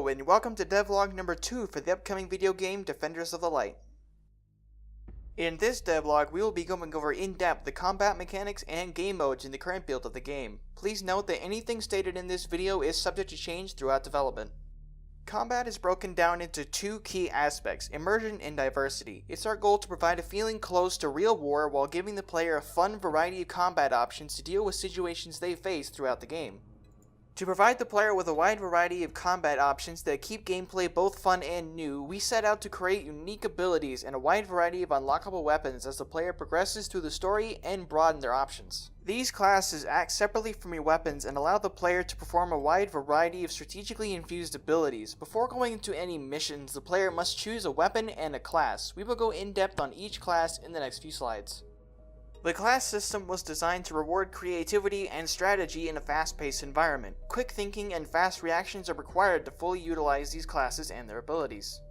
Hello, and welcome to Devlog number 2 for the upcoming video game Defenders of the Light. In this devlog, we will be going over in depth the combat mechanics and game modes in the current build of the game. Please note that anything stated in this video is subject to change throughout development. Combat is broken down into two key aspects, immersion and diversity. It's our goal to provide a feeling close to real war while giving the player a fun variety of combat options to deal with situations they face throughout the game. To provide the player with a wide variety of combat options that keep gameplay both fun and new, we set out to create unique abilities and a wide variety of unlockable weapons as the player progresses through the story and broaden their options. These classes act separately from your weapons and allow the player to perform a wide variety of strategically infused abilities. Before going into any missions, the player must choose a weapon and a class. We will go in depth on each class in the next few slides. The class system was designed to reward creativity and strategy in a fast-paced environment. Quick thinking and fast reactions are required to fully utilize these classes and their abilities.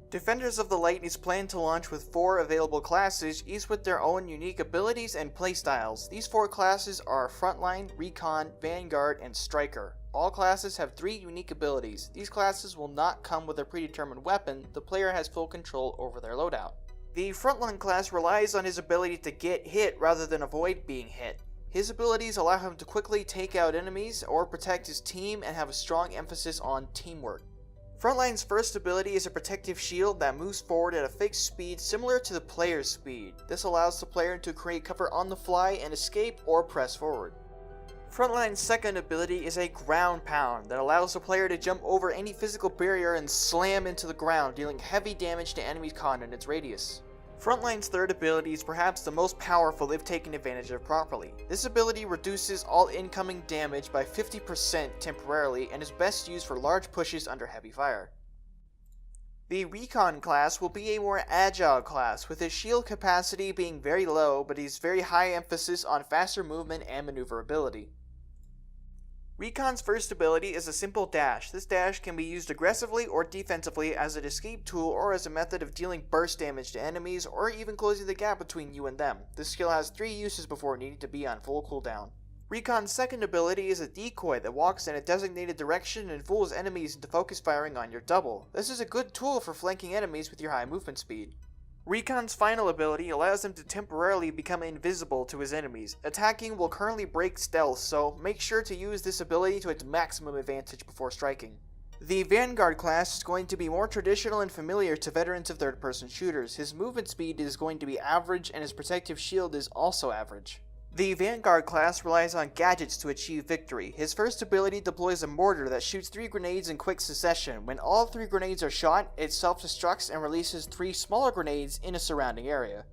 Defenders of the Light is planned to launch with 4 available classes, each with their own unique abilities and playstyles. These 4 classes are Frontline, Recon, Vanguard, and Striker. All classes have 3 unique abilities. These classes will not come with a predetermined weapon. The player has full control over their loadout. The Frontline class relies on his ability to get hit rather than avoid being hit. His abilities allow him to quickly take out enemies or protect his team and have a strong emphasis on teamwork. Frontline's first ability is a protective shield that moves forward at a fixed speed similar to the player's speed. This allows the player to create cover on the fly and escape or press forward. Frontline's second ability is a ground pound that allows the player to jump over any physical barrier and slam into the ground, dealing heavy damage to enemies caught in its radius. Frontline's third ability is perhaps the most powerful if taken advantage of properly. This ability reduces all incoming damage by 50% temporarily and is best used for large pushes under heavy fire. The Recon class will be a more agile class, with his shield capacity being very low, but his very high emphasis on faster movement and maneuverability. Recon's first ability is a simple dash. This dash can be used aggressively or defensively as an escape tool or as a method of dealing burst damage to enemies or even closing the gap between you and them. This skill has 3 uses before needing to be on full cooldown. Recon's second ability is a decoy that walks in a designated direction and fools enemies into focus firing on your double. This is a good tool for flanking enemies with your high movement speed. Recon's final ability allows him to temporarily become invisible to his enemies. Attacking will currently break stealth, so make sure to use this ability to its maximum advantage before striking. The Vanguard class is going to be more traditional and familiar to veterans of third-person shooters. His movement speed is going to be average and his protective shield is also average. The Vanguard class relies on gadgets to achieve victory. His first ability deploys a mortar that shoots 3 grenades in quick succession. When all 3 grenades are shot, it self-destructs and releases 3 smaller grenades in a surrounding area.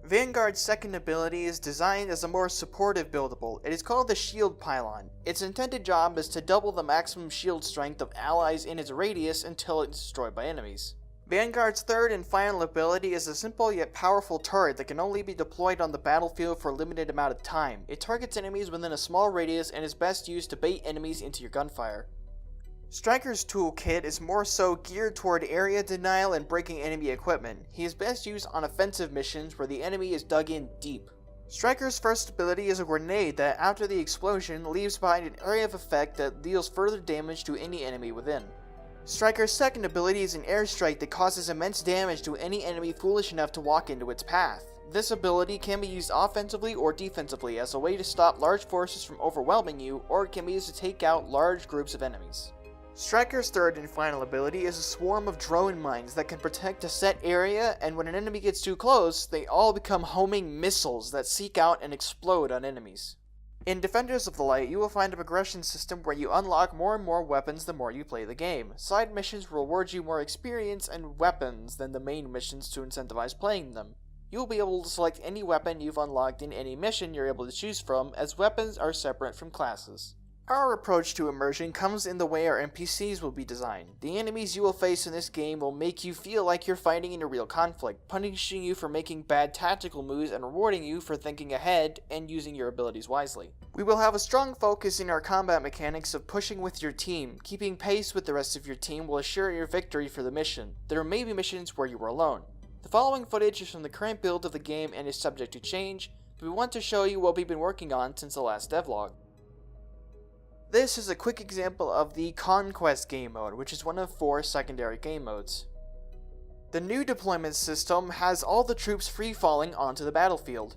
Vanguard's second ability is designed as a more supportive buildable. It is called the Shield Pylon. Its intended job is to double the maximum shield strength of allies in its radius until it is destroyed by enemies. Vanguard's third and final ability is a simple yet powerful turret that can only be deployed on the battlefield for a limited amount of time. It targets enemies within a small radius and is best used to bait enemies into your gunfire. Striker's toolkit is more so geared toward area denial and breaking enemy equipment. He is best used on offensive missions where the enemy is dug in deep. Striker's first ability is a grenade that, after the explosion, leaves behind an area of effect that deals further damage to any enemy within. Striker's second ability is an airstrike that causes immense damage to any enemy foolish enough to walk into its path. This ability can be used offensively or defensively as a way to stop large forces from overwhelming you, or it can be used to take out large groups of enemies. Striker's third and final ability is a swarm of drone mines that can protect a set area, and when an enemy gets too close, they all become homing missiles that seek out and explode on enemies. In Defenders of the Light, you will find a progression system where you unlock more and more weapons the more you play the game. Side missions will reward you more experience and weapons than the main missions to incentivize playing them. You will be able to select any weapon you've unlocked in any mission you're able to choose from, as weapons are separate from classes. Our approach to immersion comes in the way our NPCs will be designed. The enemies you will face in this game will make you feel like you're fighting in a real conflict, punishing you for making bad tactical moves and rewarding you for thinking ahead and using your abilities wisely. We will have a strong focus in our combat mechanics of pushing with your team. Keeping pace with the rest of your team will assure your victory for the mission. There may be missions where you are alone. The following footage is from the current build of the game and is subject to change, but we want to show you what we've been working on since the last devlog. This is a quick example of the Conquest game mode, which is one of 4 secondary game modes. The new deployment system has all the troops free-falling onto the battlefield.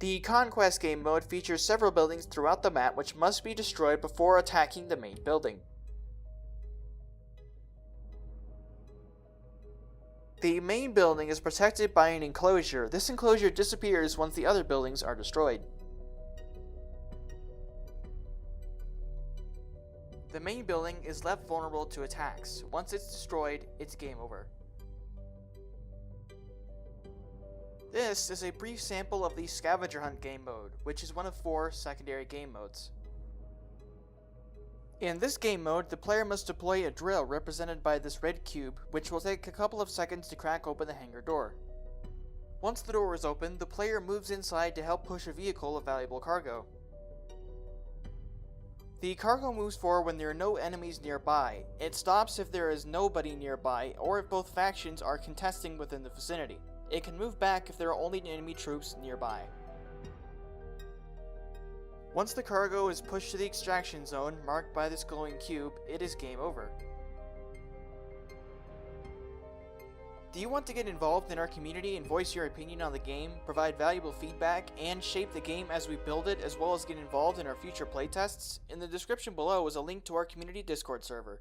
The Conquest game mode features several buildings throughout the map which must be destroyed before attacking the main building. The main building is protected by an enclosure. This enclosure disappears once the other buildings are destroyed. The main building is left vulnerable to attacks. Once it's destroyed, it's game over. This is a brief sample of the Scavenger Hunt game mode, which is one of 4 secondary game modes. In this game mode, the player must deploy a drill represented by this red cube, which will take a couple of seconds to crack open the hangar door. Once the door is open, the player moves inside to help push a vehicle of valuable cargo. The cargo moves forward when there are no enemies nearby. It stops if there is nobody nearby, or if both factions are contesting within the vicinity. It can move back if there are only enemy troops nearby. Once the cargo is pushed to the extraction zone, marked by this glowing cube, it is game over. Do you want to get involved in our community and voice your opinion on the game, provide valuable feedback, and shape the game as we build it, as well as get involved in our future playtests? In the description below is a link to our community Discord server.